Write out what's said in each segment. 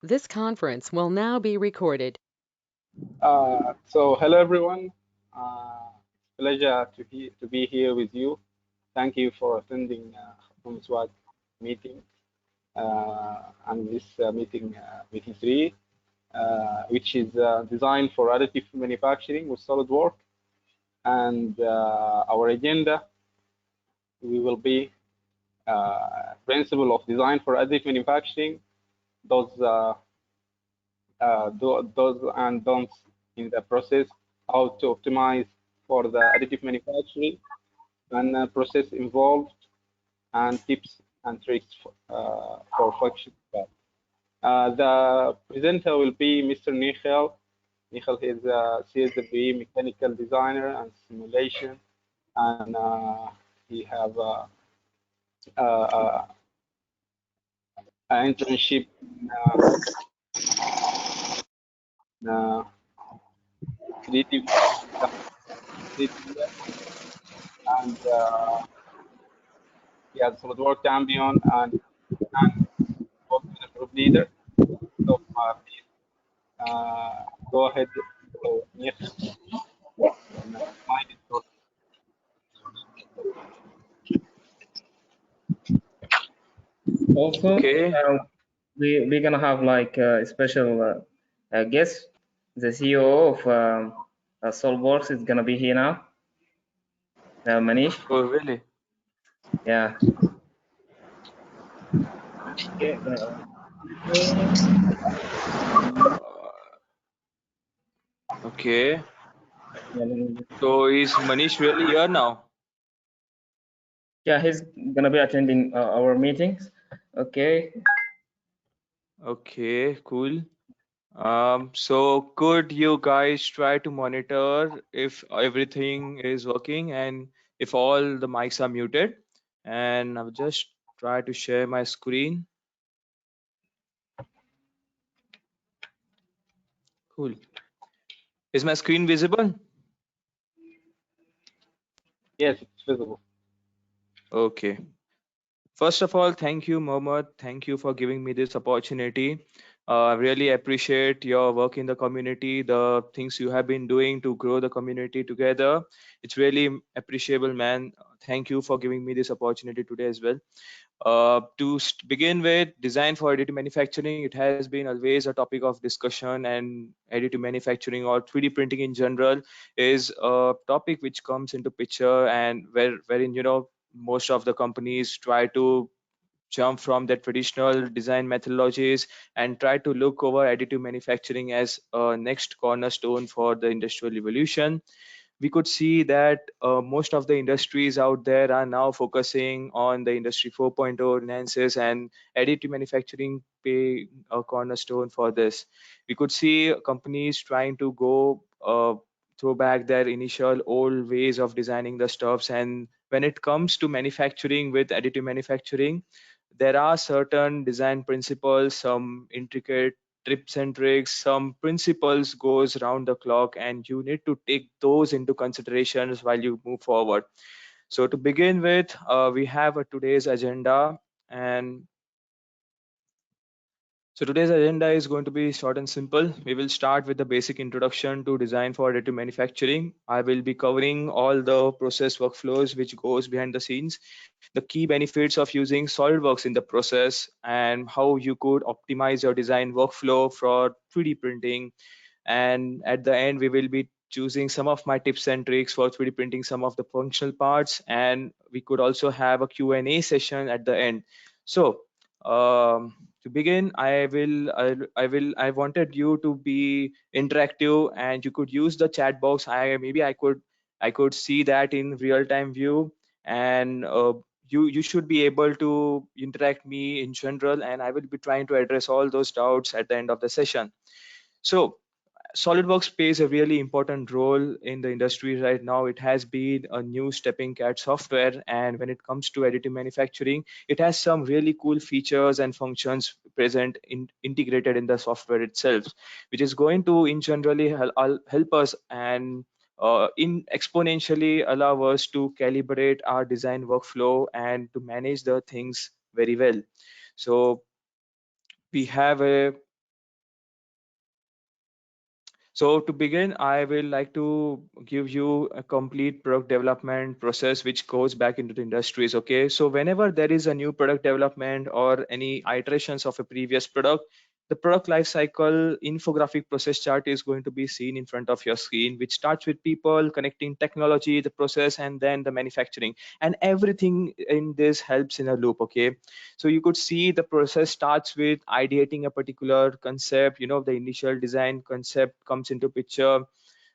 This conference will now be recorded. So hello everyone. It's a pleasure to be here with you. Thank you for attending Khartoum SWUG meeting and this meeting 3, which is designed for additive manufacturing with SolidWorks. And our agenda, we will be principle of design for additive manufacturing, those does and don'ts in the process, how to optimize for the additive manufacturing and process involved, and tips and tricks for function. The presenter will be Mr. Michael. Michael is a CSW mechanical designer and simulation, and he have an internship in creative and he has SolidWorks champion and also the group leader. So please go ahead. So, yes, mine is short. Also, Okay. we're gonna have like a special guest. The CEO of SolidWorks is gonna be here now. Manish. Oh, really? Yeah. Okay. Okay. So is Manish really here now? Yeah, he's gonna be attending our meetings. Okay. Okay, cool. So could you guys try to monitor if everything is working and if all the mics are muted? And I'll just try to share my screen. Cool. Is my screen visible? Yes, it's visible. Okay. First of all, thank you, Mohammed. Thank you for giving me this opportunity. I really appreciate your work in the community, the things you have been doing to grow the community together. It's really appreciable, man. Thank you for giving me this opportunity today as well. Begin with, design for additive manufacturing, it has been always a topic of discussion, and additive manufacturing or 3D printing in general is a topic which comes into picture, and wherein most of the companies try to jump from the traditional design methodologies and try to look over additive manufacturing as a next cornerstone for the industrial evolution. We could see that most of the industries out there are now focusing on the industry 4.0 nuances, and additive manufacturing pay a cornerstone for this. We could see companies trying to go throw back their initial old ways of designing the stuffs, and when it comes to manufacturing with additive manufacturing, there are certain design principles, some intricate tips and tricks, some principles goes round the clock, and you need to take those into considerations while you move forward. So to begin with, we have today's agenda, and so today's agenda is going to be short and simple. We will start with the basic introduction to design for additive manufacturing. I will be covering all the process workflows which goes behind the scenes, the key benefits of using SolidWorks in the process, and how you could optimize your design workflow for 3D printing. And at the end, we will be choosing some of my tips and tricks for 3D printing some of the functional parts, and we could also have a Q&A session at the end. So to begin, I wanted you to be interactive, and you could use the chat box. I could see that in real time view, and you should be able to interact me in general, and I will be trying to address all those doubts at the end of the session. So SolidWorks plays a really important role in the industry right now. It has been a new stepping cat software, and when it comes to additive manufacturing, it has some really cool features and functions present integrated in the software itself, which is going to in generally help us and in exponentially allow us to calibrate our design workflow and to manage the things very well. So we have a So to begin, I will like to give you a complete product development process which goes back into the industries. Okay, so whenever there is a new product development or any iterations of a previous product, the product lifecycle infographic process chart is going to be seen in front of your screen, which starts with people connecting technology, the process, and then the manufacturing, and everything in this helps in a loop. Okay, so you could see the process starts with ideating a particular concept. The initial design concept comes into picture.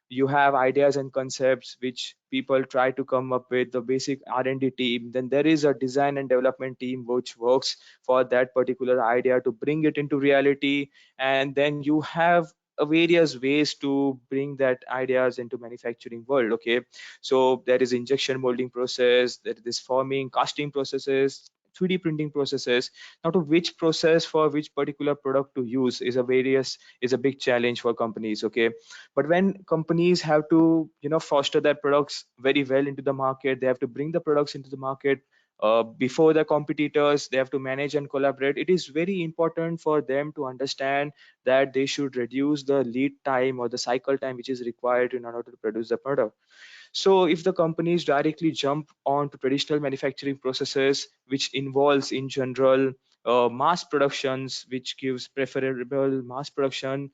You have ideas and concepts which people try to come up with, the basic R&D team. Then there is a design and development team which works for that particular idea to bring it into reality. And then you have various ways to bring that ideas into manufacturing world. Okay, so there is injection molding process, there is forming, casting processes, 3D printing processes. Now to which process for which particular product to use is a big challenge for companies. Okay, but when companies have to foster their products very well into the market, they have to bring the products into the market before the competitors, they have to manage and collaborate. It is very important for them to understand that they should reduce the lead time or the cycle time which is required in order to produce the product. So if the companies directly jump on to traditional manufacturing processes, which involves in general mass productions, which gives preferable mass production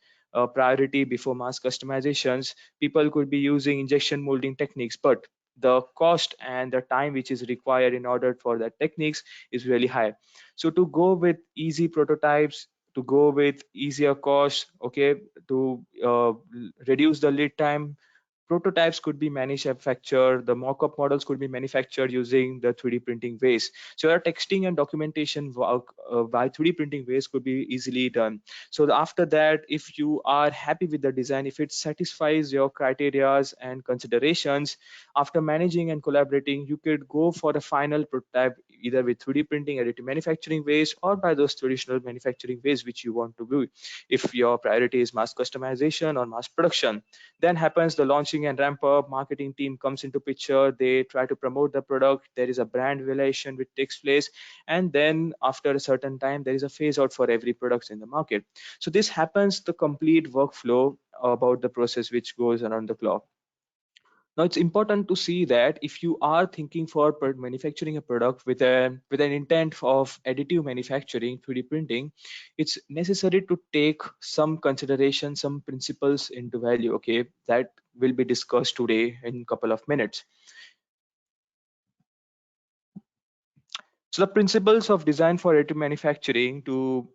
priority before mass customizations, people could be using injection molding techniques, but the cost and the time which is required in order for that techniques is really high. So to go with easy prototypes, to go with easier costs, okay, to reduce the lead time, prototypes could be manufactured, the mock-up models could be manufactured using the 3D printing ways. So your texting and documentation work by 3D printing ways could be easily done. So after that, if you are happy with the design, if it satisfies your criterias and considerations, after managing and collaborating, you could go for a final prototype either with 3D printing, additive manufacturing ways, or by those traditional manufacturing ways which you want to do. If your priority is mass customization or mass production, then happens the launching and ramp up, marketing team comes into picture, they try to promote the product, there is a brand relation which takes place, and then after a certain time there is a phase out for every product in the market. So this happens the complete workflow about the process which goes around the clock. Now it's important to see that if you are thinking for manufacturing a product with an intent of additive manufacturing, 3D printing, it's necessary to take some consideration, some principles into value. Okay, that will be discussed today in a couple of minutes. So the principles of design for additive manufacturing, to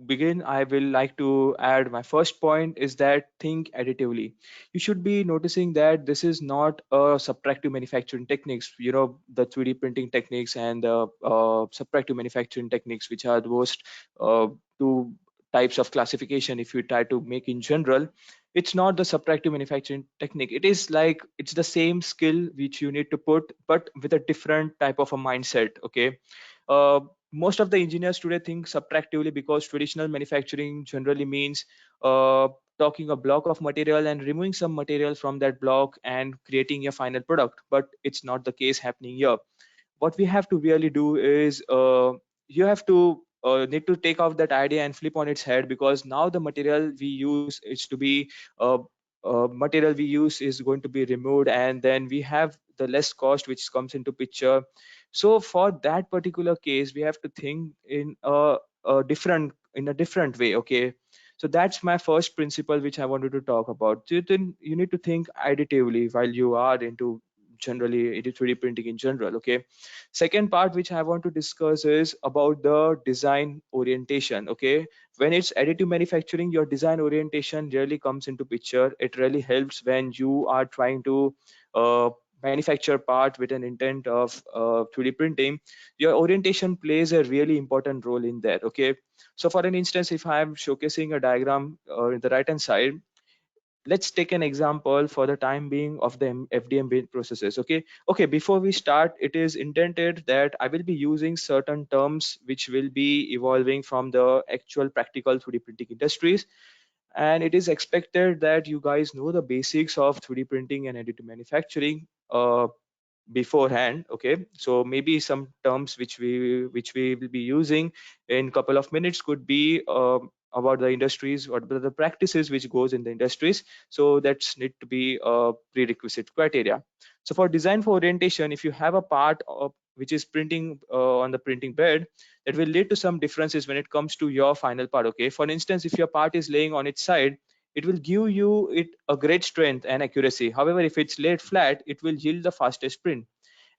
begin, I will like to add my first point is that think additively. You should be noticing that this is not a subtractive manufacturing techniques, the 3D printing techniques and the subtractive manufacturing techniques, which are the most two types of classification if you try to make in general. It's not the subtractive manufacturing technique. It is like it's the same skill which you need to put, but with a different type of a mindset. Okay, uh, most of the engineers today think subtractively because traditional manufacturing generally means uh, talking a block of material and removing some material from that block and creating a final product, but it's not the case happening here. What we have to really do is you have to need to take out that idea and flip on its head, because now the material we use is to be uh, material we use is going to be removed, and then we have the less cost which comes into picture. So for that particular case we have to think in a different way. Okay, so that's my first principle which I wanted to talk about. So then you need to think additively while you are into generally 3D printing in general. Okay, second part which I want to discuss is about the design orientation. Okay, when it's additive manufacturing, your design orientation really comes into picture. It really helps when you are trying to uh, manufacture part with an intent of 3D printing. Your orientation plays a really important role in that. Okay, so for an instance, if I am showcasing a diagram in the right hand side, let's take an example for the time being of the FDM build processes. Okay, before we start, it is intended that I will be using certain terms which will be evolving from the actual practical 3D printing industries, and it is expected that you guys know the basics of 3D printing and additive manufacturing beforehand. Okay, so maybe some terms which we will be using in couple of minutes could be about the industries, what are the practices which goes in the industries. So that's need to be a prerequisite criteria. So for design for orientation, if you have a part of which is printing on the printing bed, that will lead to some differences when it comes to your final part. Okay, for instance, if your part is laying on its side, it will give you it a great strength and accuracy. However, if it's laid flat, it will yield the fastest print.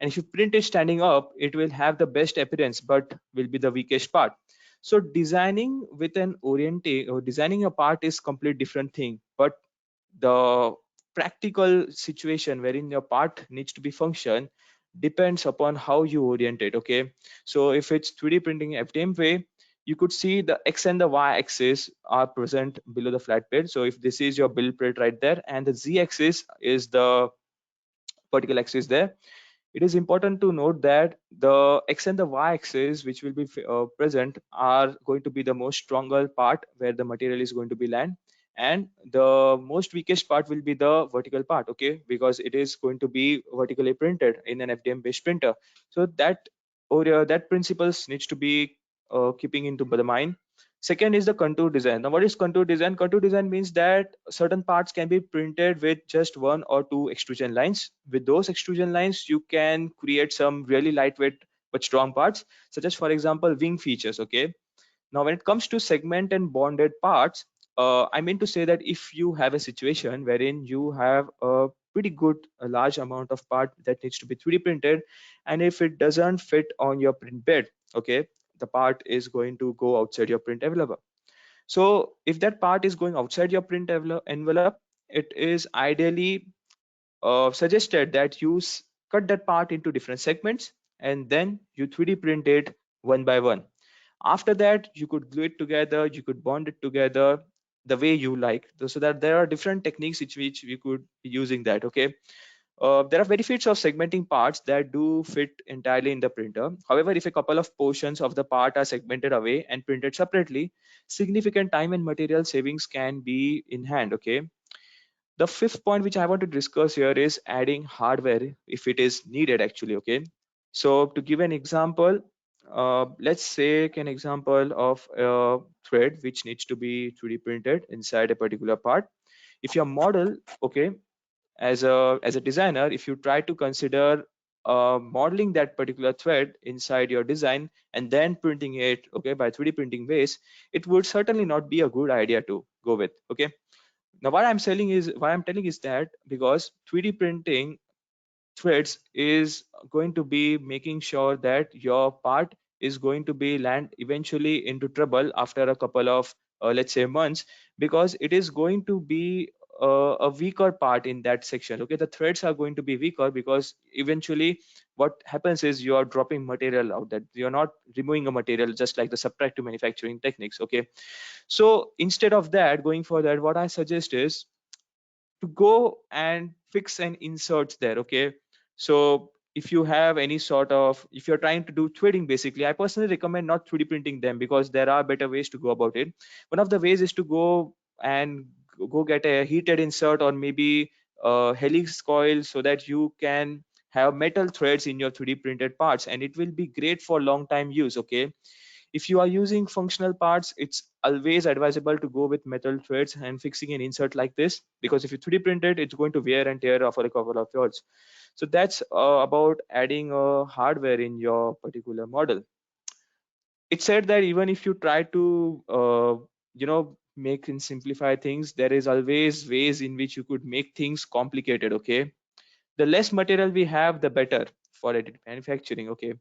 And if you print it standing up, it will have the best appearance, but will be the weakest part. So designing with an orientation or designing a part is complete different thing, but the practical situation wherein your part needs to be function depends upon how you orient it. Okay, so if it's 3D printing FDM way, you could see the X and the Y axis are present below the flat plate. So if this is your build plate right there, and the Z axis is the vertical axis there, it is important to note that the X and the Y axis which will be present are going to be the most stronger part where the material is going to be land, and the most weakest part will be the vertical part. Okay, because it is going to be vertically printed in an FDM based printer. So that or that principles needs to be keeping into the mind. Second is the contour design. Now what is contour design? Contour design means that certain parts can be printed with just 1 or 2 extrusion lines. With those extrusion lines, you can create some really lightweight but strong parts, such as for example wing features. Okay, now when it comes to segment and bonded parts, I mean to say that if you have a situation wherein you have a pretty good a large amount of part that needs to be 3D printed, and if it doesn't fit on your print bed, okay, the part is going to go outside your print envelope. So if that part is going outside your print envelope, it is ideally suggested that you cut that part into different segments, and then you 3D print it one by one. After that, you could glue it together, you could bond it together the way you like. So that there are different techniques which we could be using that. Okay, there are benefits of segmenting parts that do fit entirely in the printer. However, if a couple of portions of the part are segmented away and printed separately, significant time and material savings can be in hand. Okay, the fifth point which I want to discuss here is adding hardware if it is needed actually. Okay, so to give an example, let's say an example of a thread which needs to be 3D printed inside a particular part. If your model, okay, as a designer, if you try to consider modeling that particular thread inside your design and then printing it, okay, by 3D printing ways, it would certainly not be a good idea to go with. Okay, now why I'm telling is that because 3D printing threads is going to be making sure that your part is going to be land eventually into trouble after a couple of let's say months, because it is going to be a weaker part in that section. Okay, the threads are going to be weaker because eventually what happens is you are dropping material out, that you're not removing a material just like the subtractive manufacturing techniques. Okay, so instead of that, going for that, what I suggest is to go and fix and insert there. Okay, so if you have any sort of, if you're trying to do threading, basically I personally recommend not 3D printing them because there are better ways to go about it. One of the ways is to go and go get a heated insert or maybe a helix coil so that you can have metal threads in your 3D printed parts, and it will be great for long time use. Okay, if you are using functional parts, it's always advisable to go with metal threads and fixing an insert like this, because if you 3D print it, it's going to wear and tear for a couple of years. So that's about adding hardware in your particular model. It said that even if you try to make and simplify things, there is always ways in which you could make things complicated. Okay, the less material we have, the better for additive manufacturing. Okay,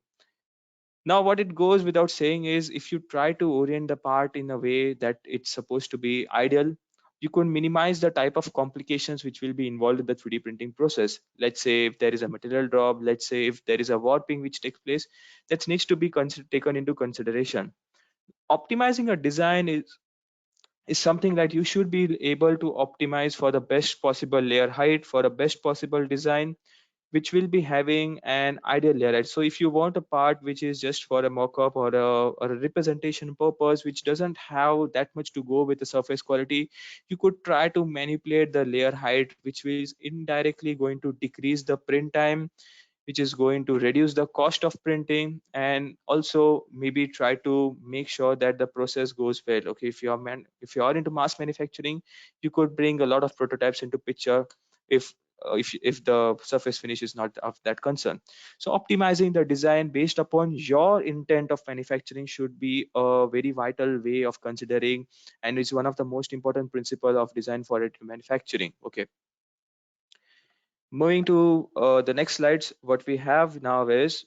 now, what it goes without saying is if you try to orient the part in a way that it's supposed to be ideal, you can minimize the type of complications which will be involved in the 3D printing process. Let's say if there is a material drop, let's say if there is a warping which takes place, that needs to be taken into consideration. Optimizing a design is something that you should be able to optimize for the best possible layer height, for the best possible design, which will be having an ideal layer height. So if you want a part which is just for a mock-up or a representation purpose, which doesn't have that much to go with the surface quality, you could try to manipulate the layer height, which is indirectly going to decrease the print time. which is going to reduce the cost of printing, and also maybe try to make sure that the process goes well. Okay, if you are into mass manufacturing, you could bring a lot of prototypes into picture if if the surface finish is not of that concern. So optimizing the design based upon your intent of manufacturing should be a very vital way of considering, and is one of the most important principle of design for it manufacturing. Okay, moving to the next slides, what we have now is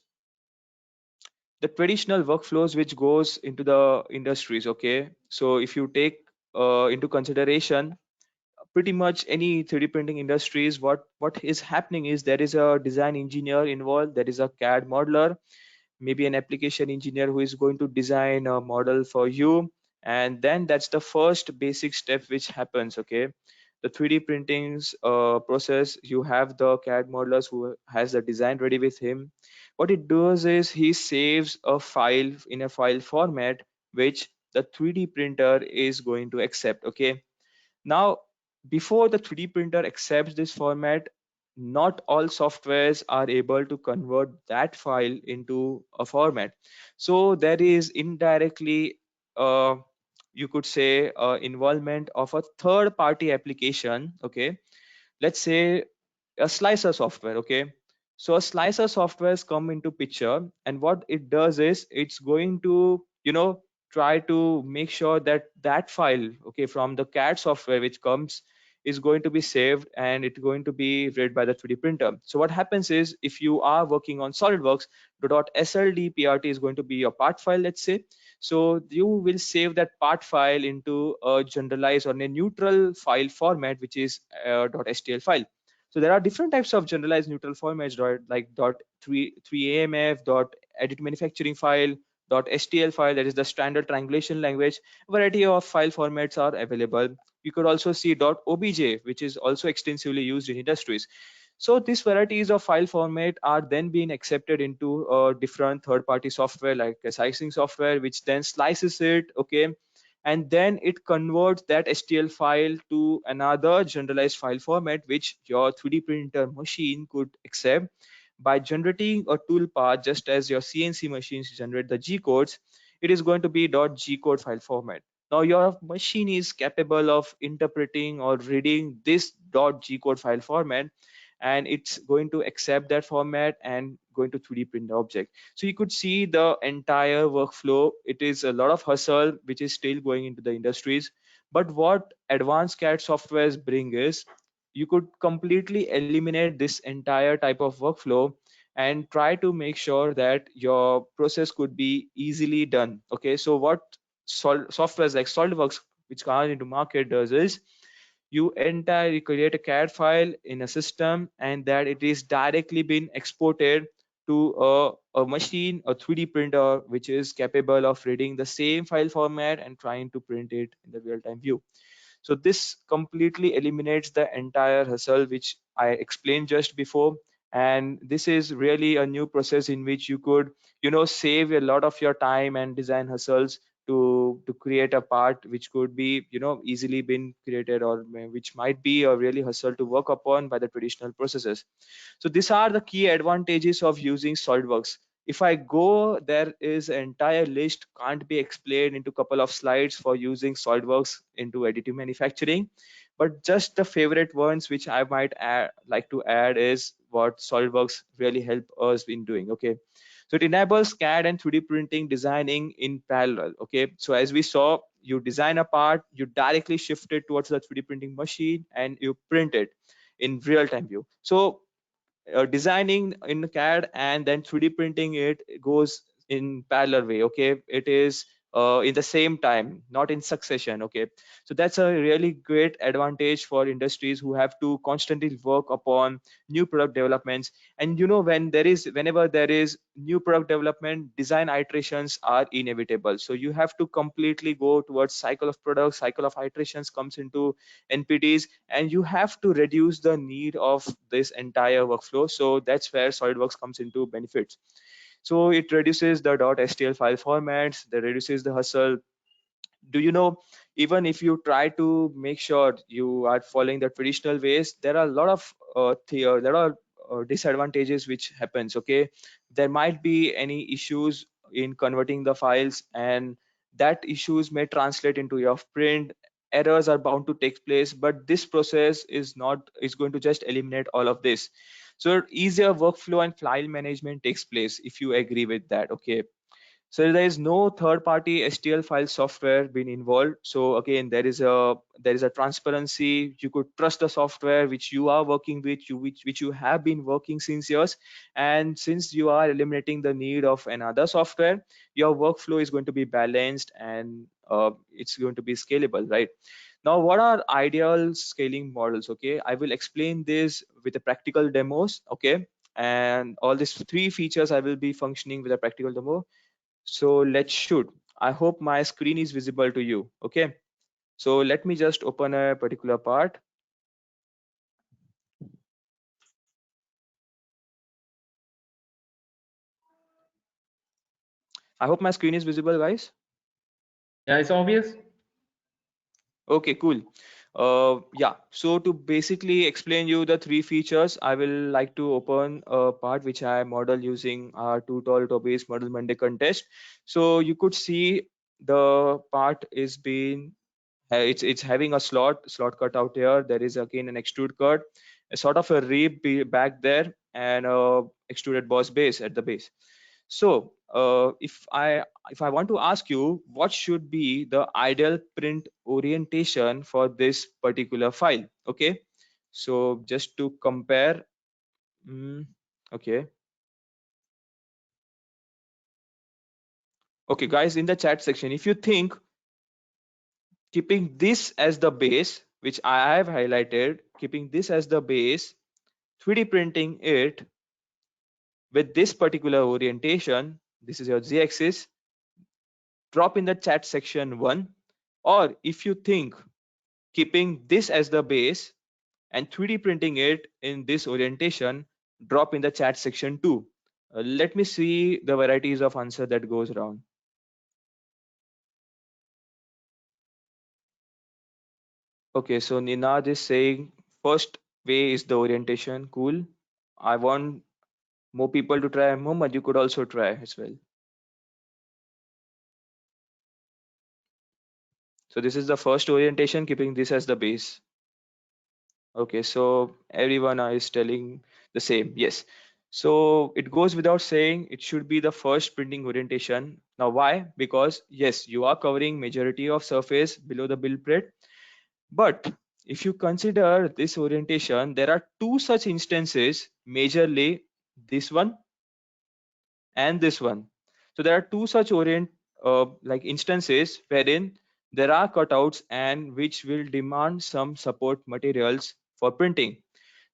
the traditional workflows which goes into the industries. Okay, so if you take into consideration pretty much any 3D printing industries, what is happening is there is a design engineer involved, there is a CAD modeler, maybe an application engineer who is going to design a model for you, and then that's the first basic step which happens. Okay, the 3D printings process, you have the CAD modelers who has the design ready with him. What it does is he saves a file in a file format which the 3D printer is going to accept. Okay, now, before the 3D printer accepts this format, not all softwares are able to convert that file into a format. So there is indirectly, you could say, involvement of a third party application. Okay, let's say a slicer software. Okay, so a slicer softwares come into picture, and what it does is it's going to try to make sure that that file, okay, from the CAD software which comes, is going to be saved and it's going to be read by the 3D printer. So what happens is, if you are working on SolidWorks, the .sldprt is going to be your part file, let's say. So you will save that part file into a generalized or a neutral file format, which is .stl file. So there are different types of generalized neutral formats, right? Like .3amf, .edit manufacturing file, .stl file, that is the standard triangulation language. Variety of file formats are available. You could also see .obj, which is also extensively used in industries. So these varieties of file format are then being accepted into different third-party software like a slicing software, which then slices it, okay, and then it converts that STL file to another generalized file format which your 3D printer machine could accept by generating a toolpath, just as your CNC machines generate the G codes. It is going to be .g code file format. Now your machine is capable of interpreting or reading this .g code file format, and it's going to accept that format and going to 3D print the object. So you could see the entire workflow. It is a lot of hustle which is still going into the industries, but what advanced CAD softwares bring is you could completely eliminate this entire type of workflow and try to make sure that your process could be easily done. Okay, so what softwares like SolidWorks, which are into market, does is you entirely create a CAD file in a system, and that it is directly been exported to a machine, a 3D printer, which is capable of reading the same file format and trying to print it in the real-time view. So this completely eliminates the entire hustle which I explained just before. And this is really a new process in which you could, save a lot of your time and design hustles to create a part which could be, easily been created, or which might be a really hustle to work upon by the traditional processes. So these are the key advantages of using SolidWorks. If I go, there is an entire list, can't be explained into a couple of slides for using SolidWorks into additive manufacturing. But just the favorite ones which I might like to add is what SolidWorks really help us in doing. Okay, so it enables CAD and 3D printing designing in parallel. Okay, so as we saw, you design a part, you directly shift it towards the 3D printing machine, and you print it in real-time view. So designing in CAD and then 3D printing it goes in parallel way. Okay, it is in the same time, not in succession. Okay, so that's a really great advantage for industries who have to constantly work upon new product developments. And whenever there is new product development, design iterations are inevitable. So you have to completely go towards cycle of products, cycle of iterations comes into NPTs, and you have to reduce the need of this entire workflow. So that's where SolidWorks comes into benefits. So it reduces the .stl file formats, that reduces the hustle. Do you know, even if you try to make sure you are following the traditional ways, there are a lot of there are disadvantages which happens. Okay, there might be any issues in converting the files, and that issues may translate into your print. Errors are bound to take place, but this process is going to just eliminate all of this. So easier workflow and file management takes place if you agree with that. Okay, so there is no third party STL file software being involved. So again, there is a transparency. You could trust the software which you are working with, which you have been working since years. And since you are eliminating the need of another software, your workflow is going to be balanced, and it's going to be scalable, right? Now, what are ideal scaling models? Okay, I will explain this with the practical demos. Okay, and all these three features I will be functioning with a practical demo. So let's shoot. I hope my screen is visible to you. Okay, so let me just open a particular part. I hope my screen is visible, guys. Yeah, it's obvious. Okay, cool. Yeah, so to basically explain you the three features, I will like to open a part which I model using our too tall to base model Monday contest. So you could see the part is being it's having a slot cut out here. There is again an extrude cut, a sort of a rib back there, and a extruded boss base at the base. So if I want to ask you, what should be the ideal print orientation for this particular file? Okay, so just to compare. Okay, okay, guys, in the chat section, if you think keeping this as the base, which I have highlighted, keeping this as the base, 3D printing it with this particular orientation, this is your z-axis, drop in the chat section 1. Or if you think keeping this as the base and 3D printing it in this orientation, drop in the chat section 2. Let me see the varieties of answer that goes around. Okay, so Ninad is saying first way is the orientation. Cool. I want more people to try. Mohammed, you could also try as well. So this is the first orientation, keeping this as the base. Okay, so everyone is telling the same. Yes. So it goes without saying it should be the first printing orientation. Now why? Because yes, you are covering majority of surface below the build plate. But if you consider this orientation, there are two such instances, majorly this one and this one. So there are two such like instances wherein there are cutouts and which will demand some support materials for printing.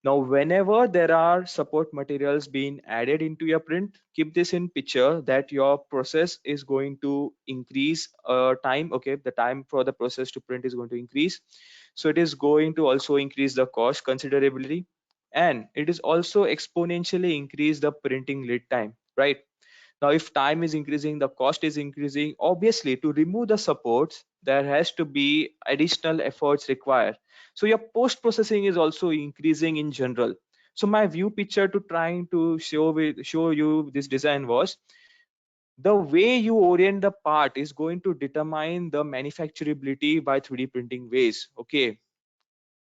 Now, whenever there are support materials being added into your print, keep this in picture that your process is going to increase time. Okay, the time for the process to print is going to increase. So it is going to also increase the cost considerably, and it is also exponentially increase the printing lead time, right? Now, if time is increasing, the cost is increasing. Obviously, to remove the supports, there has to be additional efforts required. So your post-processing is also increasing in general. So my view picture to trying to show you this design was the way you orient the part is going to determine the manufacturability by 3D printing ways. Okay,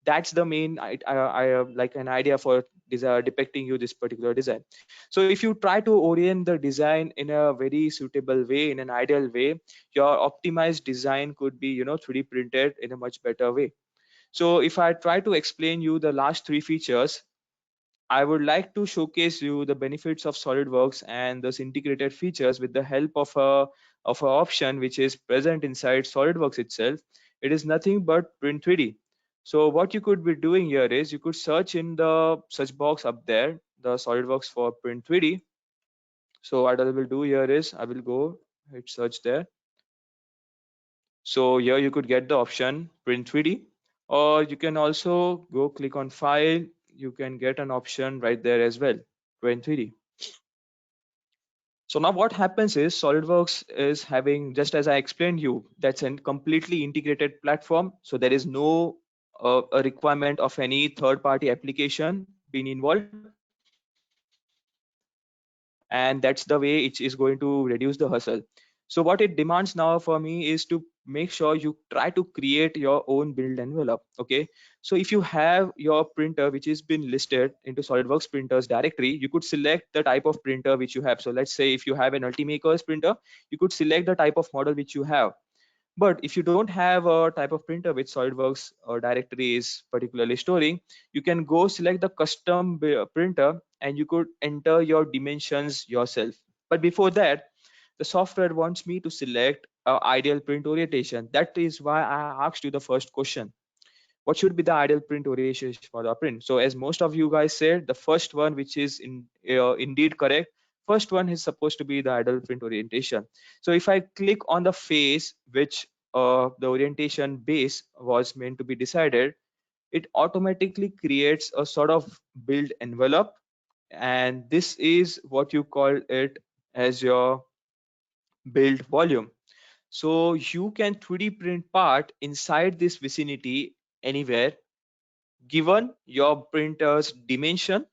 that's the main I like an idea for depicting you this particular design. So if you try to orient the design in a very suitable way, in an ideal way, your optimized design could be 3D printed in a much better way. So if I try to explain you the last three features, I would like to showcase you the benefits of SolidWorks and those integrated features with the help of a option which is present inside SolidWorks itself. It is nothing but Print 3D. So what you could be doing here is you could search in the search box up there, the SolidWorks for Print 3D. So what I will do here is I will go hit search there. So here you could get the option Print 3D, or you can also go click on File. You can get an option right there as well, Print 3D. So now what happens is SolidWorks is having, just as I explained you, that's a completely integrated platform. So there is no a requirement of any third-party application being involved. and that's the way it is going to reduce the hustle. So what it demands now for me is to make sure you try to create your own build envelope. Okay, so if you have your printer which has been listed into SolidWorks printers directory, you could select the type of printer which you have. So let's say if you have an Ultimakers printer, you could select the type of model which you have. But if you don't have a type of printer which SolidWorks directory is particularly storing, you can go select the custom printer and you could enter your dimensions yourself. But before that, the software wants me to select ideal print orientation. That is why I asked you the first question: what should be the ideal print orientation for the print? So as most of you guys said, the first one, which is indeed correct, first one is supposed to be the ideal print orientation. So if I click on the face which the orientation base was meant to be decided, it automatically creates a sort of build envelope, and this is what you call it as your build volume. So you can 3D print part inside this vicinity anywhere given your printer's dimension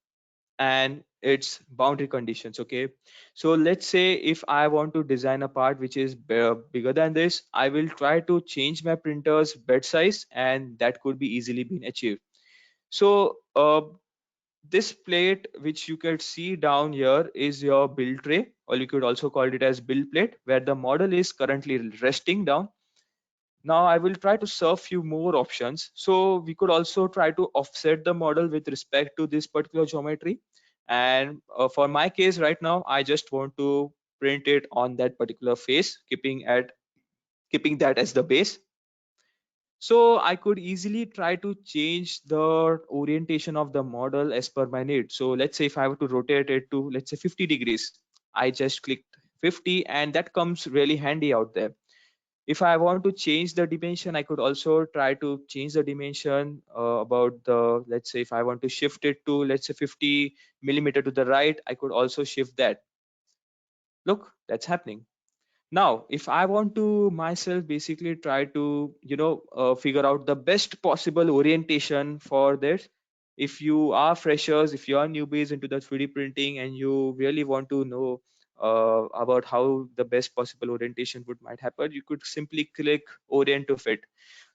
and its boundary conditions. Okay, so let's say if I want to design a part which is bigger than this, I will try to change my printer's bed size, and that could be easily been achieved. So this plate which you can see down here is your build tray, or you could also call it as build plate, where the model is currently resting down. Now I will try to serve few more options. So we could also try to offset the model with respect to this particular geometry. And for my case right now, I just want to print it on that particular face, keeping that as the base. So I could easily try to change the orientation of the model as per my need. So let's say if I were to rotate it to, let's say, 50 degrees, I just clicked 50, and that comes really handy out there. If I want to change the dimension, I could also try to change the dimension about the, let's say if I want to shift it to, let's say, 50 millimeter to the right, I could also shift that. Look, that's happening. Now if I want to myself basically try to figure out the best possible orientation for this, if you are freshers, if you are newbies into the 3D printing and you really want to know about how the best possible orientation would might happen, you could simply click orient to fit.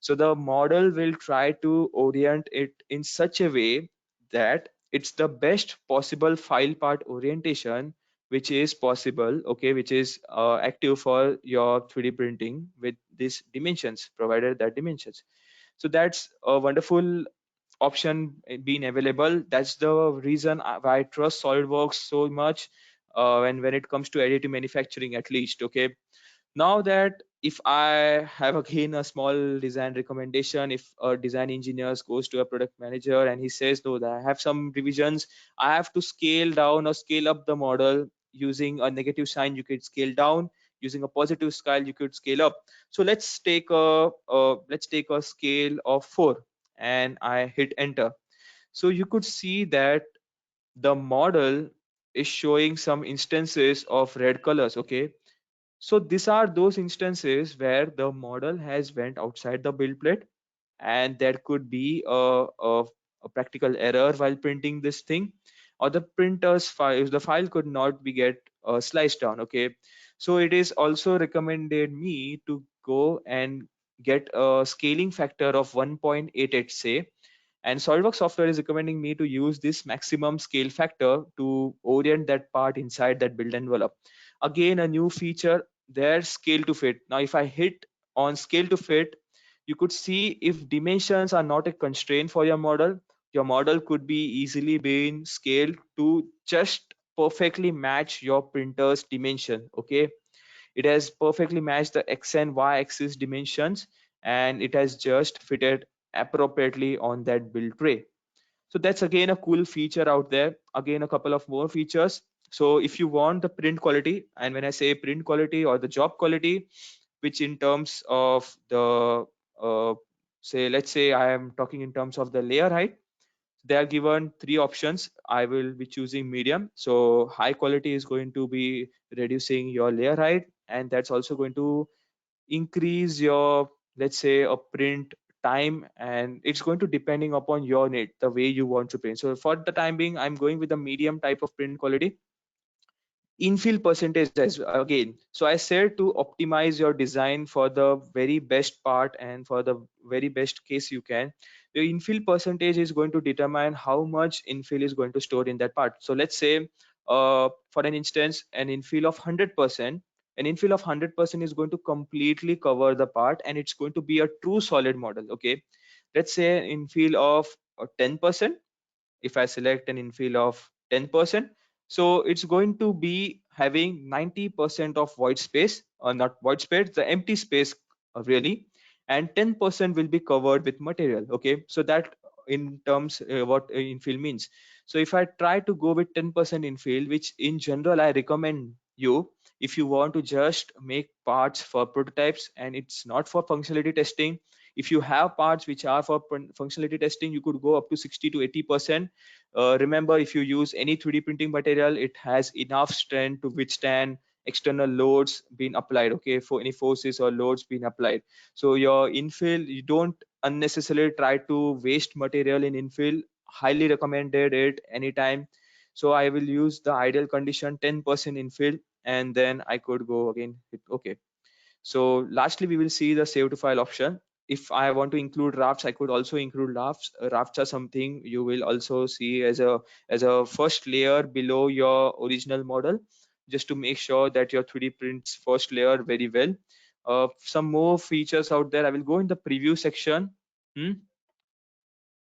So the model will try to orient it in such a way that it's the best possible file part orientation which is possible, okay, which is active for your 3D printing with these dimensions, provided that dimensions. So that's a wonderful option being available. That's the reason why I trust SolidWorks so much when it comes to additive manufacturing, at least. Okay, now that if I have again a small design recommendation, if a design engineer goes to a product manager and he says, no, that I have some revisions, I have to scale down or scale up the model. Using a negative sign, you could scale down. Using a positive scale, you could scale up. So let's take a scale of 4, and I hit enter. So you could see that the model is showing some instances of red colors. Okay, so these are those instances where the model has went outside the build plate, and there could be a practical error while printing this thing, or the printer's file, the file could not be get sliced down. Okay, so it is also recommended me to go and get a scaling factor of 1.88, say, and SolidWorks software is recommending me to use this maximum scale factor to orient that part inside that build envelope. Again, a new feature there, scale to fit. Now, if I hit on scale to fit, you could see if dimensions are not a constraint for your model could be easily being scaled to just perfectly match your printer's dimension. Okay, it has perfectly matched the x and y axis dimensions, and it has just fitted appropriately on that build tray. So that's again a cool feature out there. Again, a couple of more features. So if you want the print quality, and when I say print quality or the job quality, which in terms of the say, let's say I am talking in terms of the layer height, they are given 3 options. I will be choosing medium. So high quality is going to be reducing your layer height, and that's also going to increase your, let's say, a print time, and it's going to depending upon your need, the way you want to print. So for the time being, I'm going with the medium type of print quality. infill percentage as again. So I said to optimize your design for the very best part and for the very best case you can. The infill percentage is going to determine how much infill is going to store in that part. So let's say for an instance, an infill of 100%, an infill of 100% is going to completely cover the part, and it's going to be a true solid model. Okay, let's say an infill of 10%. If I select an infill of 10%, so it's going to be having 90% of void space, or not void space, the empty space really, and 10% will be covered with material. Okay, so that in terms what infill means. So if I try to go with 10% infill, which in general I recommend you, if you want to just make parts for prototypes and it's not for functionality testing. If you have parts which are for functionality testing, you could go up to 60 to 80%. Remember, if you use any 3D printing material, it has enough strength to withstand external loads being applied, okay, for any forces or loads being applied. So your infill, you don't unnecessarily try to waste material in infill. Highly recommended it anytime. So I will use the ideal condition 10% infill, and then I could go again hit okay. So lastly, we will see the save to file option. If I want to include rafts, I could also include rafts. Rafts are something you will also see as a first layer below your original model, just to make sure that your 3D prints first layer very well. Some more features out there. I will go in the preview section. Hmm?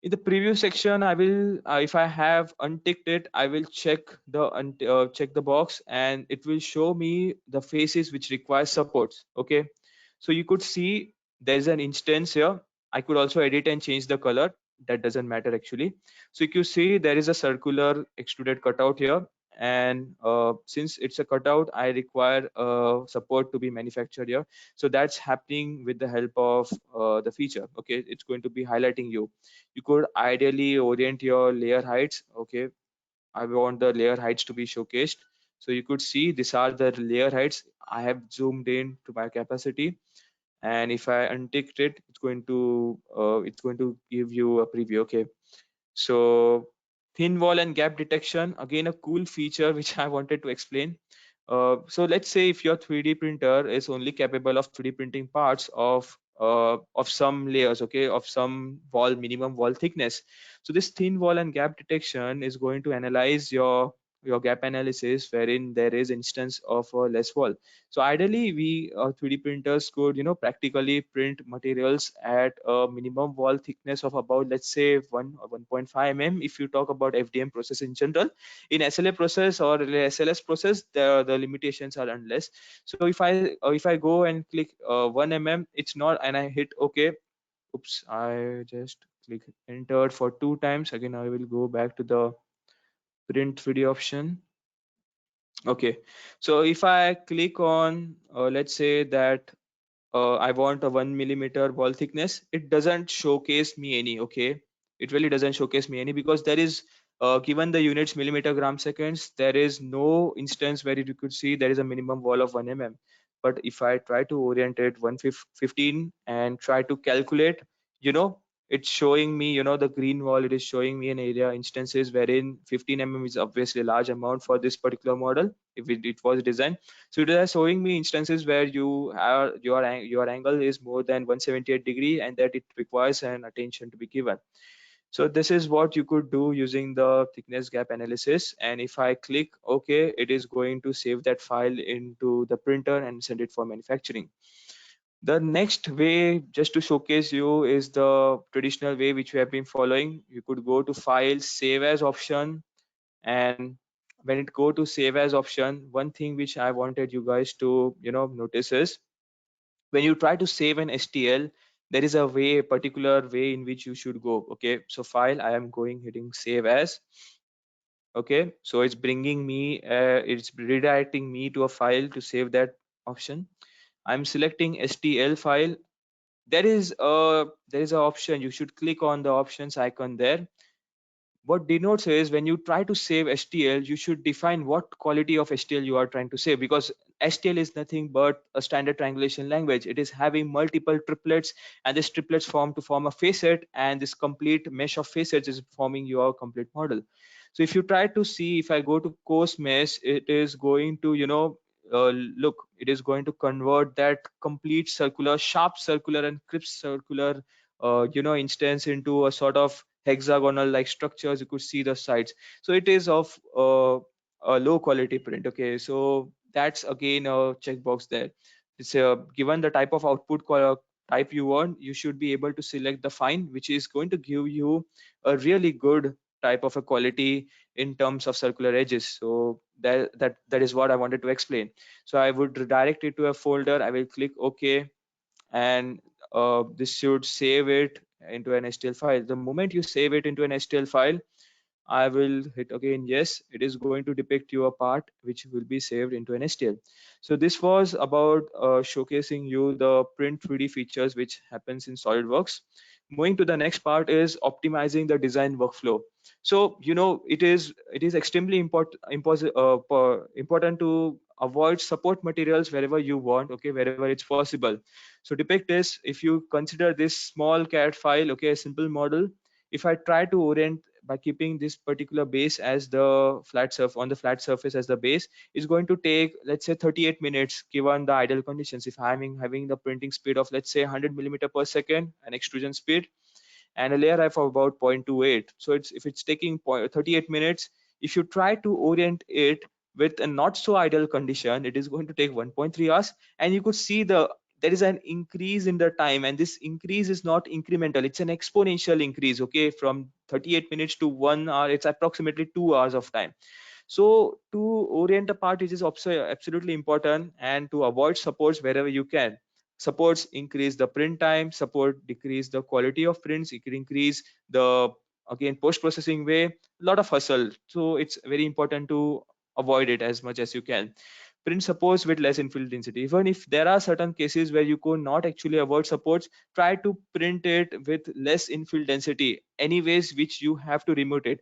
In the preview section, I will if I have unticked it, I will check the box, and it will show me the faces which require supports. Okay, so you could see there's an instance here. I could also edit and change the color. That doesn't matter actually. So you can see there is a circular extruded cutout here, and since it's a cutout, I require support to be manufactured here. So that's happening with the help of the feature. Okay, it's going to be highlighting you. You could ideally orient your layer heights. Okay, I want the layer heights to be showcased. So you could see these are the layer heights. I have zoomed in to my capacity, and if I untick it, it's going to give you a preview. Okay, so thin wall and gap detection, again a cool feature which I wanted to explain. So let's say if your 3D printer is only capable of 3D printing parts of some layers, okay, of some wall minimum wall thickness. So this thin wall and gap detection is going to analyze your gap analysis wherein there is instance of a less wall. So ideally, we 3D printers could, practically print materials at a minimum wall thickness of about, let's say, 1 or 1.5 mm. If you talk about FDM process in general, in SLA process or SLS process, the limitations are unless. So if I go and click 1 mm, it's not, and I hit OK. Oops, I just click entered for 2 times. Again, I will go back to the print 3D option. Okay, so if I click on, let's say that I want a 1 mm wall thickness, it doesn't showcase me any. Okay, it really doesn't showcase me any, because there is given the units millimeter gram seconds, there is no instance where you could see there is a minimum wall of 1 mm. But if I try to orient it 115 and try to calculate, you know it's showing me, the green wall, it is showing me an area instances wherein 15 mm is obviously a large amount for this particular model if it was designed. So it is showing me instances where your angle is more than 178 degree, and that it requires an attention to be given. So this is what you could do using the thickness gap analysis. And if I click OK, it is going to save that file into the printer and send it for manufacturing. The next way, just to showcase you, is the traditional way which we have been following. You could go to File, Save As option, and when it go to Save As option, one thing which I wanted you guys to notice is when you try to save an STL, there is a particular way in which you should go. Okay, so File, I am going hitting Save As. Okay, so it's bringing me, it's redirecting me to a file to save that option. I'm selecting STL file. There is a option, you should click on the options icon there. What denotes is when you try to save STL, you should define what quality of STL you are trying to save, because STL is nothing but a standard triangulation language. It is having multiple triplets, and these triplets form to form a facet, and this complete mesh of facets is forming your complete model. So if you try to see, if I go to coarse mesh, it is going to, look, it is going to convert that complete circular, sharp circular and crisp circular, instance into a sort of hexagonal like structures. You could see the sides. So it is of a low quality print. Okay, so that's again a checkbox there. It's given the type of output type you want, you should be able to select the fine, which is going to give you a really good type of a quality in terms of circular edges. So that is what I wanted to explain. So I would redirect it to a folder. I will click OK, and this should save it into an STL file. The moment you save it into an STL file, I will hit again yes. It is going to depict your part which will be saved into an STL. So this was about showcasing you the print 3D features which happens in SolidWorks. Moving to the next part is optimizing the design workflow. So it is extremely important to avoid support materials wherever you want, okay, wherever it's possible. So depict this. If you consider this small CAD file, okay, a simple model, if I try to orient by keeping this particular base as the flat surface, on the flat surface as the base, is going to take, let's say, 38 minutes given the ideal conditions. If I'm having the printing speed of, let's say, 100 millimeter per second, an extrusion speed, and a layer height of about 0.28, so if it's taking 38 minutes, if you try to orient it with a not so ideal condition, it is going to take 1.3 hours. And you could see there is an increase in the time, and this increase is not incremental, it's an exponential increase. Okay, from 38 minutes to 1 hour, it's approximately 2 hours of time. So to orient a part, it is absolutely important, and to avoid supports wherever you can. Supports increase the print time, support decrease the quality of prints, it can increase the, again, post processing way, a lot of hustle. So it's very important to avoid it as much as you can. Print supports with less infill density. Even if there are certain cases where you could not actually avoid supports, try to print it with less infill density anyways, which you have to remove it.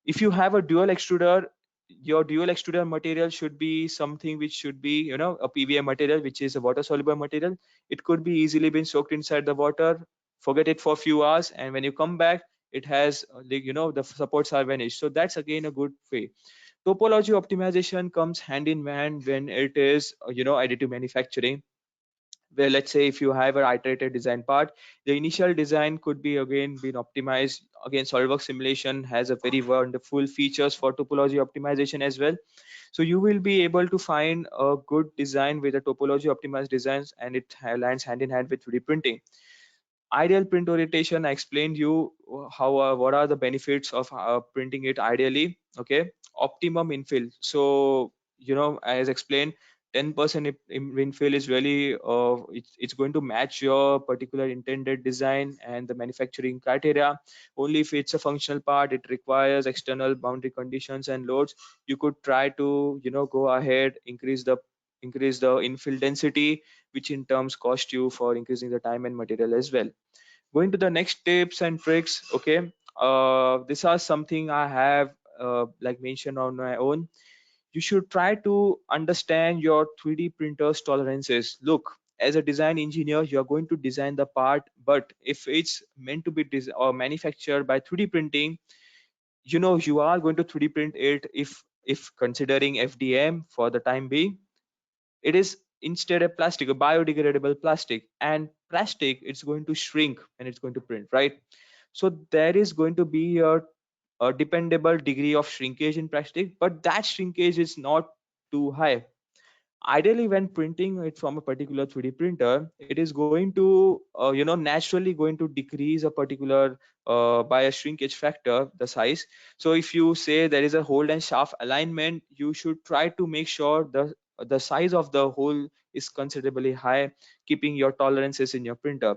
If you have a dual extruder, your dual extruder material should be something which should be, a PVA material, which is a water soluble material. It could be easily been soaked inside the water, forget it for a few hours, and when you come back, it has the supports are vanished. So that's again a good way. Topology optimization comes hand in hand when it is additive manufacturing, where, let's say, if you have an iterated design part, the initial design could be again been optimized. Again, SolidWorks simulation has a very wonderful features for topology optimization as well. So you will be able to find a good design with a topology optimized designs, and it lands hand in hand with 3D printing. Ideal print orientation, I explained you how what are the benefits of printing it ideally. Okay, optimum infill. So as explained, 10% infill is really it's going to match your particular intended design and the manufacturing criteria. Only if it's a functional part, it requires external boundary conditions and loads, you could try to go ahead, increase the infill density, which in terms cost you for increasing the time and material as well. Going to the next tips and tricks. Okay, these are something I have like mentioned on my own. You should try to understand your 3D printer's tolerances. Look, as a design engineer, you're going to design the part, but if it's meant to be or manufactured by 3D printing, you are going to 3D print it. If considering FDM for the time being, it is instead a plastic, a biodegradable plastic, and plastic, it's going to shrink and it's going to print, right? So there is going to be a dependable degree of shrinkage in plastic, but that shrinkage is not too high. Ideally, when printing it from a particular 3D printer, it is going to naturally going to decrease a particular by a shrinkage factor, the size. So if you say there is a hole and shaft alignment, you should try to make sure the size of the hole is considerably high, keeping your tolerances in your printer.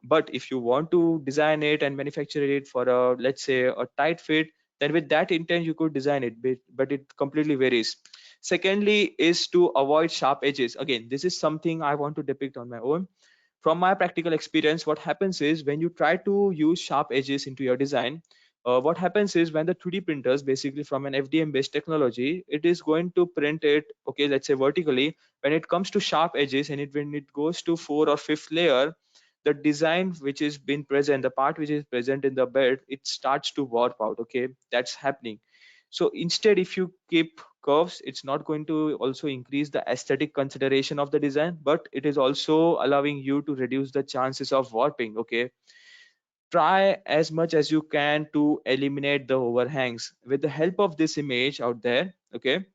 But if you want to design it and manufacture it for a, let's say, a tight fit, then with that intent you could design it, but it completely varies. Secondly is to avoid sharp edges. Again, this is something I want to depict on my own. From my practical experience, what happens is when you try to use sharp edges into your design, what happens is when the 3D printers, basically from an FDM based technology, it is going to print it, okay, let's say vertically. When it comes to sharp edges and when it goes to 4th or 5th layer, the design which is been present, the part which is present in the bed, it starts to warp out. Okay, that's happening. So instead, if you keep curves, it's not going to also increase the aesthetic consideration of the design, but it is also allowing you to reduce the chances of warping. Okay, try as much as you can to eliminate the overhangs with the help of this image out there. Okay,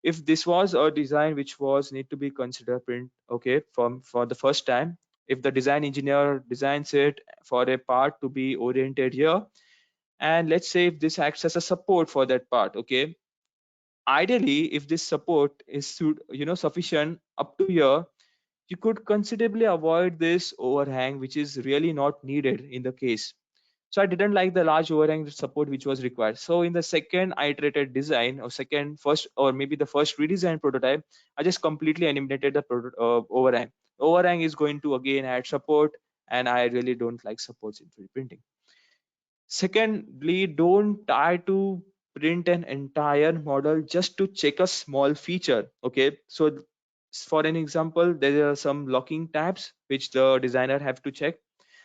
if this was a design which was need to be considered print, okay, for the first time, if the design engineer designs it for a part to be oriented here, and let's say if this acts as a support for that part, okay, ideally if this support is sufficient up to here, you could considerably avoid this overhang which is really not needed in the case. So I didn't like the large overhang support which was required. So in the second iterated design, or first, or maybe the first redesigned prototype, I just completely eliminated the overhang. Overhang is going to again add support, and I really don't like supports in 3D printing. Secondly, don't try to print an entire model just to check a small feature. Okay, so for an example, there are some locking tabs which the designer have to check.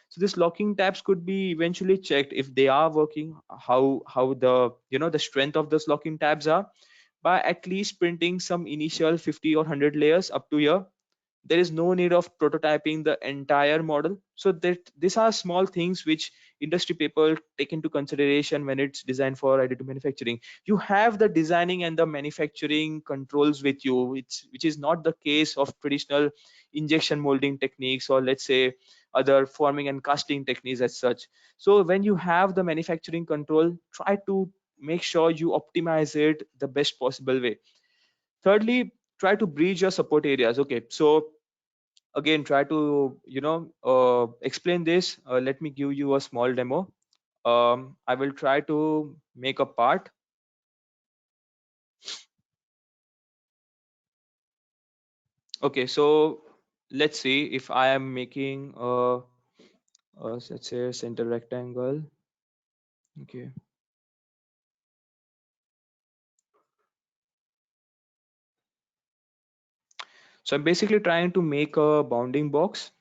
So this locking tabs could be eventually checked if they are working, how the the strength of those locking tabs are, by at least printing some initial 50 or 100 layers up to here. There is no need of prototyping the entire model. So that these are small things which industry people take into consideration when it's designed for additive manufacturing. You have the designing and the manufacturing controls with you, which is not the case of traditional injection molding techniques, or let's say other forming and casting techniques as such. So when you have the manufacturing control, try to make sure you optimize it the best possible way. Thirdly, try to bridge your support areas. Okay, so again, try to explain this. Let me give you a small demo. I will try to make a part. Okay, so let's see if I am making let's say a center rectangle. Okay, so I'm basically trying to make a bounding box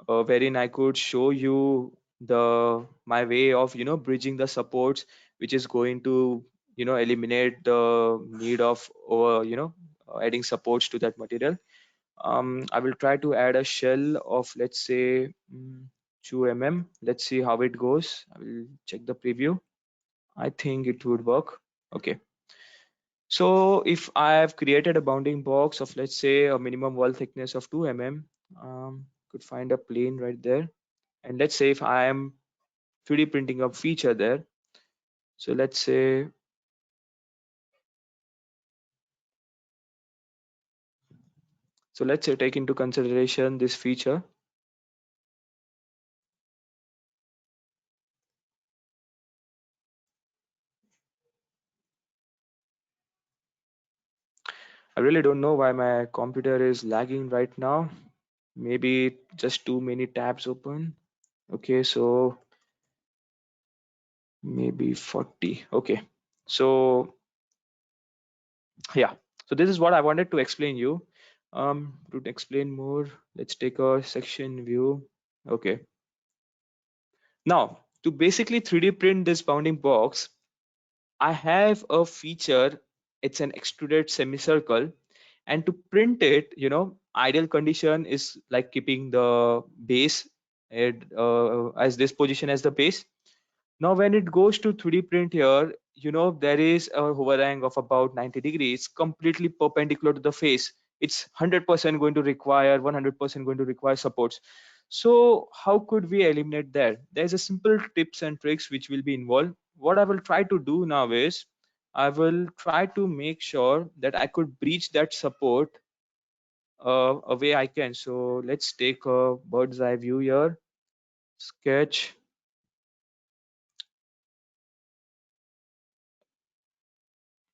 wherein I could show you the my way of bridging the supports, which is going to eliminate the need of adding supports to that material. I will try to add a shell of, let's say, 2 mm. Let's see how it goes. I will check the preview. I think it would work. Okay. So if I have created a bounding box of, let's say, a minimum wall thickness of 2 mm, could find a plane right there. And let's say if I am 3D printing a feature there. So let's say, take into consideration this feature. I really don't know why my computer is lagging right now. Maybe just too many tabs open. Okay, so maybe 40. Okay, so yeah, so this is what I wanted to explain you. To explain more, let's take a section view. Okay, now to basically 3D print this bounding box, I have a feature. It's an extruded semicircle, and to print it, ideal condition is like keeping the base as this position as the base. Now, when it goes to 3D print here, there is a overhang of about 90 degrees, completely perpendicular to the face. It's 100% going to require, 100% going to require supports. So how could we eliminate that? There's a simple tips and tricks which will be involved. What I will try to do now is, I will try to make sure that I could breach that support a way I can. So let's take a bird's eye view here, sketch.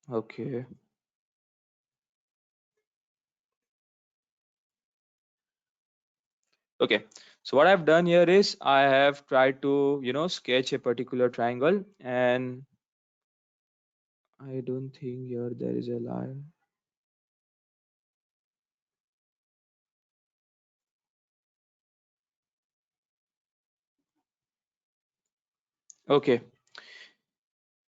Okay. Okay, So what I've done here is I have tried to, sketch a particular triangle, and I don't think here there is a line. Okay.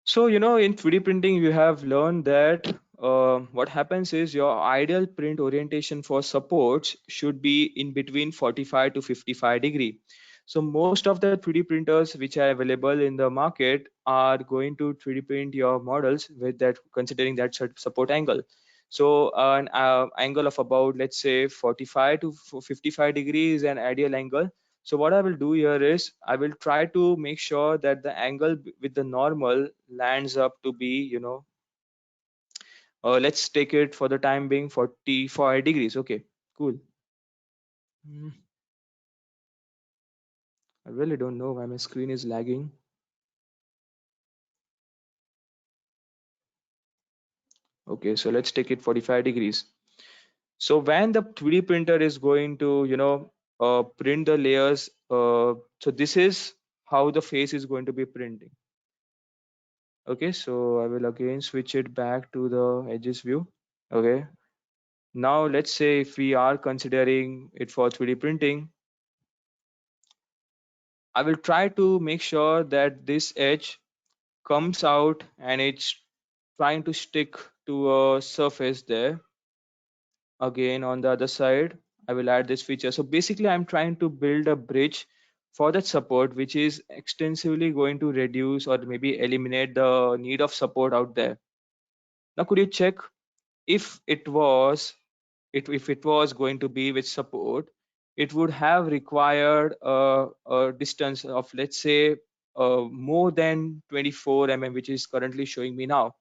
So, in 3D printing, you have learned that what happens is your ideal print orientation for supports should be in between 45 to 55 degree. So most of the 3D printers which are available in the market are going to 3D print your models with that, considering that support angle. So an angle of about, let's say, 45 to 55 degrees is an ideal angle. So what I will do here is I will try to make sure that the angle with the normal lands up to be, let's take it for the time being 45 degrees. Okay, cool. Hmm, I really don't know why my screen is lagging. Okay, so let's take it 45 degrees. So when the 3D printer is going to, print the layers, so this is how the face is going to be printing. Okay, so I will again switch it back to the edges view. Okay, now let's say if we are considering it for 3D printing, I will try to make sure that this edge comes out and it's trying to stick to a surface there. Again, on the other side, I will add this feature. So basically, I'm trying to build a bridge for that support, which is extensively going to reduce or maybe eliminate the need of support out there. Now, could you check if if it was going to be with support, it would have required a distance of, let's say, more than 24 mm, which is currently showing me now.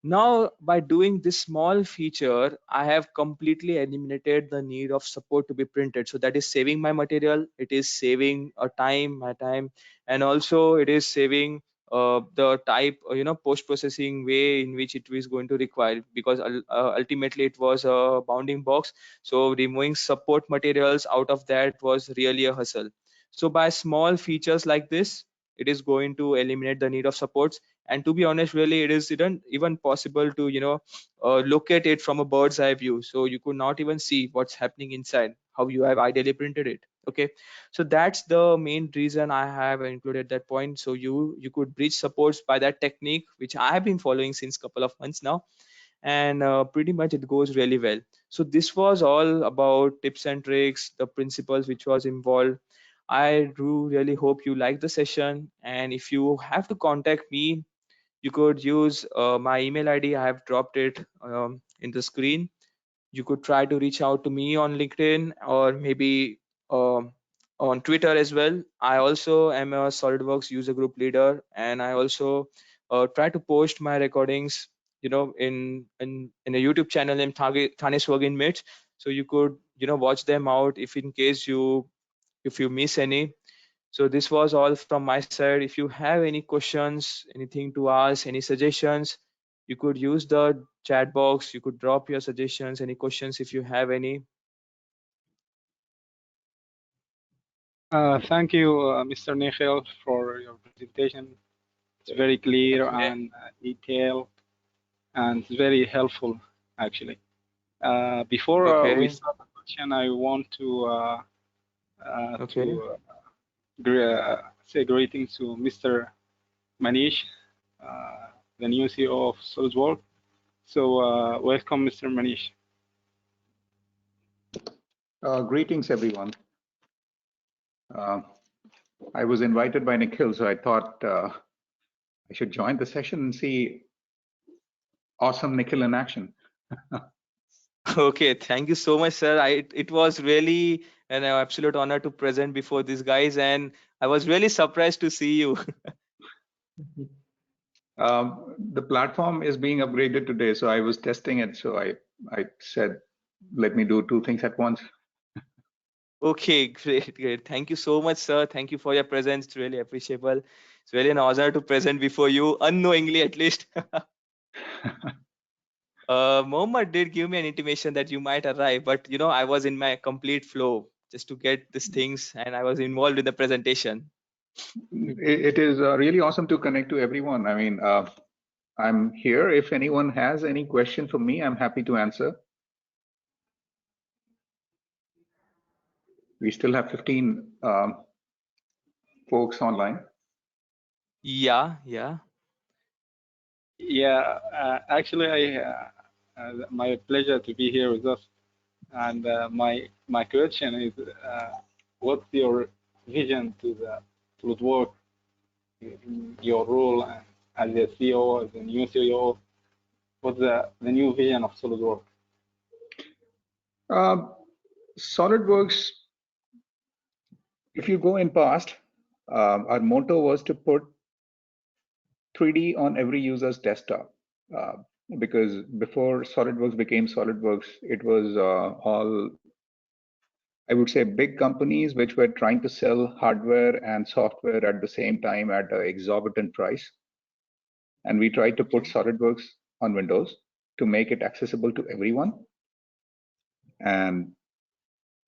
Now, by doing this small feature, I have completely eliminated the need of support to be printed. So that is saving my material, it is saving my time, and also it is saving the type, post-processing way in which it is going to require, because ultimately it was a bounding box. So removing support materials out of that was really a hustle. So by small features like this, it is going to eliminate the need of supports. And to be honest, really, it isn't even possible to locate it from a bird's eye view, so you could not even see what's happening inside, how you have ideally printed it. Okay, so that's the main reason I have included that point. So you could bridge supports by that technique, which I have been following since couple of months now, and pretty much it goes really well. So this was all about tips and tricks, the principles which was involved. I do really hope you like the session, and if you have to contact me, you could use my email ID. I have dropped it in the screen. You could try to reach out to me on LinkedIn or maybe um, on Twitter as well. I also am a SolidWorks user group leader, and I also try to post my recordings, in a YouTube channel named Thane SWUG in Mitch. So you could, watch them out if in case if you miss any. So this was all from my side. If you have any questions, anything to ask, any suggestions, you could use the chat box. You could drop your suggestions, any questions if you have any. Thank you, Mr. Nikhil, for your presentation. It's very clear and detailed, and it's very helpful, actually. Before we Okay. start the question, I want Okay. to say greetings to Mr. Manish, the new CEO of SolidWorks. So welcome, Mr. Manish. Greetings, everyone. I was invited by Nikhil, so I thought I should join the session and see awesome Nikhil in action. Okay. Thank you so much, sir. It was really an absolute honor to present before these guys, and I was really surprised to see you. The platform is being upgraded today, so I was testing it. So I said, let me do two things at once. Okay, great, great. Thank you so much, sir. Thank you for your presence. It's really appreciable. It's really an honor to present before you, unknowingly at least. Mohammed did give me an intimation that you might arrive, but I was in my complete flow. just to get these things, and I was involved in the presentation. It is really awesome to connect to everyone. I mean, I'm here. If anyone has any question for me, I'm happy to answer. We still have 15 folks online. Yeah. Actually, my pleasure to be here with us. And my question is, what's your vision to the SolidWorks in your role as a CEO, as a new CEO? What's the new vision of SolidWorks? SolidWorks, if you go in past, our motto was to put 3D on every user's desktop. Because before SolidWorks became SolidWorks, it was all, I would say, big companies which were trying to sell hardware and software at the same time at an exorbitant price. And we tried to put SolidWorks on Windows to make it accessible to everyone. And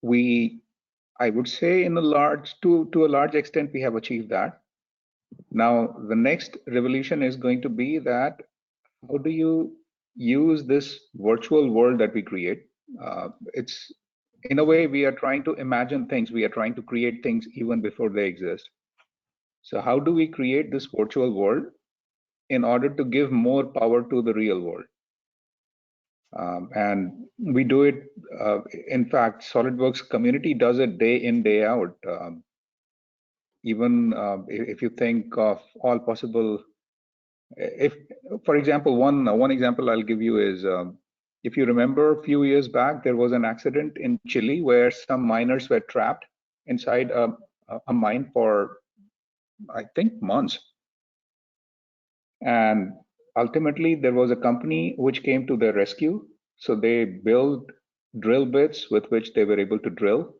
I would say to a large extent, we have achieved that. Now, the next revolution is going to be that how do you use this virtual world that we create? It's in a way, we are trying to imagine things. We are trying to create things even before they exist. So how do we create this virtual world in order to give more power to the real world? And we do it, in fact, SolidWorks community does it day in, day out. Even if you think of all possible, for example, one example I'll give you is, if you remember a few years back, there was an accident in Chile where some miners were trapped inside a mine for, I think, months. And ultimately, there was a company which came to their rescue. So they built drill bits with which they were able to drill,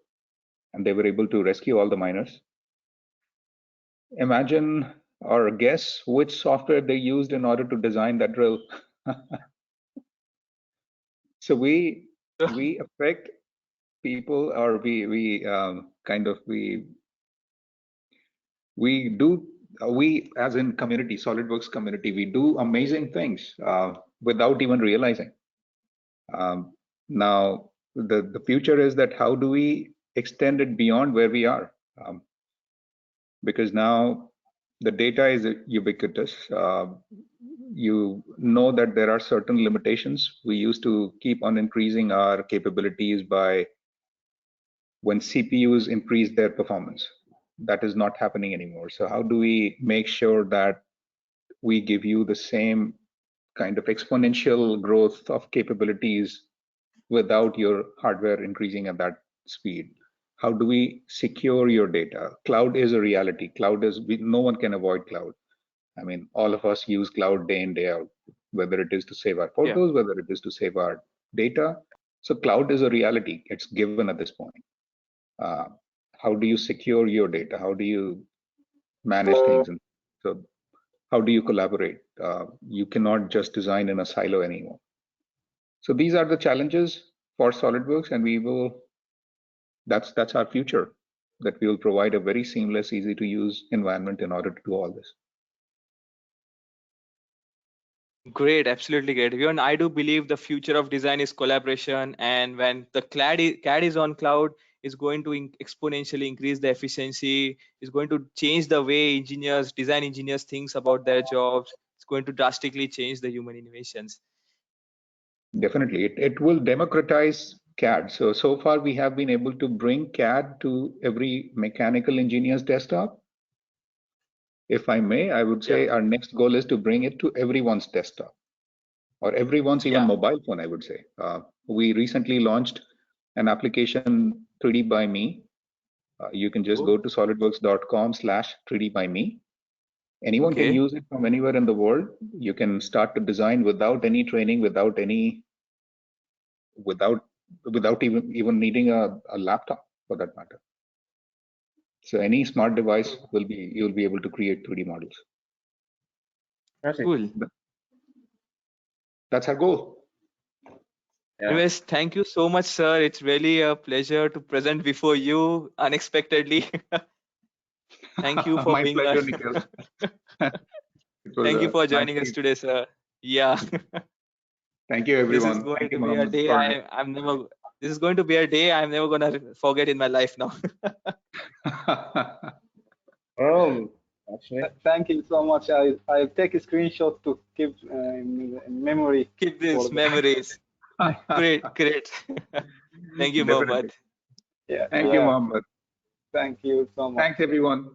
and they were able to rescue all the miners. Imagine or guess which software they used in order to design that drill. So we affect people, or we as in community, SolidWorks community, we do amazing things without even realizing. Now the future is that how do we extend it beyond where we are? Because now the data is ubiquitous. You know that there are certain limitations. We used to keep on increasing our capabilities by when CPUs increase their performance. That is not happening anymore. So how do we make sure that we give you the same kind of exponential growth of capabilities without your hardware increasing at that speed? How do we secure your data? Cloud is a reality. No one can avoid cloud. I mean, all of us use cloud day in, day out, whether it is to save our photos, whether it is to save our data. So cloud is a reality. It's given at this point. How do you secure your data? How do you manage things? And so how do you collaborate? You cannot just design in a silo anymore. So these are the challenges for SolidWorks, and that's our future, that we will provide a very seamless, easy to use environment in order to do all this. Great, absolutely great. Even I do believe the future of design is collaboration, and when the CAD is on cloud, is going to exponentially increase the efficiency, is going to change the way design engineers thinks about their jobs. It's going to drastically change the human innovations. Definitely, it will democratize CAD. So far we have been able to bring CAD to every mechanical engineer's desktop. If I may, I would say our next goal is to bring it to everyone's desktop, or everyone's even mobile phone, I would say. We recently launched an application, 3D by Me. You can just go to solidworks.com/3dbyme. Anyone can use it from anywhere in the world. You can start to design without any training, without even needing a laptop for that matter. So any smart device you'll be able to create 3D models. That's cool. That's our goal. Yeah. Anyways, thank you so much, sir. It's really a pleasure to present before you unexpectedly. Thank you for My being pleasure, Nikhil. It was thank you for nice joining us meeting. today, sir. Yeah. Thank you, This is everyone. going Thank you, to be a Mohammed, day for I'm never this is going to be a day I'm never gonna forget in my life now. Oh, actually, Thank you so much. I'll take a screenshot to keep in memory Keep for these the. memories. Great, great. Thank you, Definitely. Mohammed. Yeah, Thank you, yeah. Mohammed. Thank you so much. Thanks, everyone.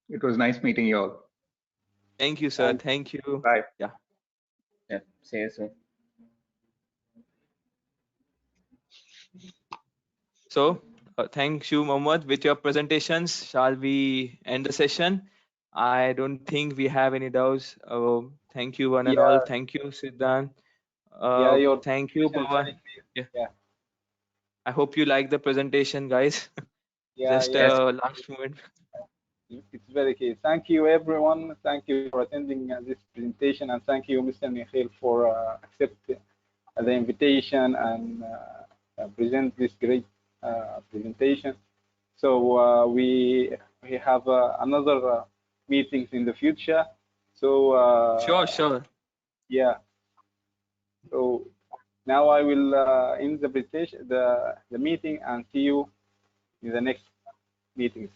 It was nice meeting you all. Thank you, sir. Thank Thank you. Bye. Yeah. yeah. See you soon. So, thank you, Mohammed. With your presentations, shall we end the session? I don't think we have any doubts. Thank you, one and all. Yeah, Thank you, Siddhan. yeah. Your Thank you, presentation is very Pawan. clear. Yeah. Yeah, I hope you like the presentation, guys. yeah, Just yeah. Yes. last moment. It's very clear. Thank you, everyone. Thank you for attending this presentation, and thank you, Mr. Nikhil, for accepting the invitation and present this great presentation. So we have another meetings in the future. So Sure. yeah. So now I will end the presentation, the meeting, and see you in the next meetings.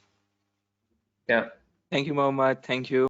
Yeah. Thank you, Mohammed. Thank you.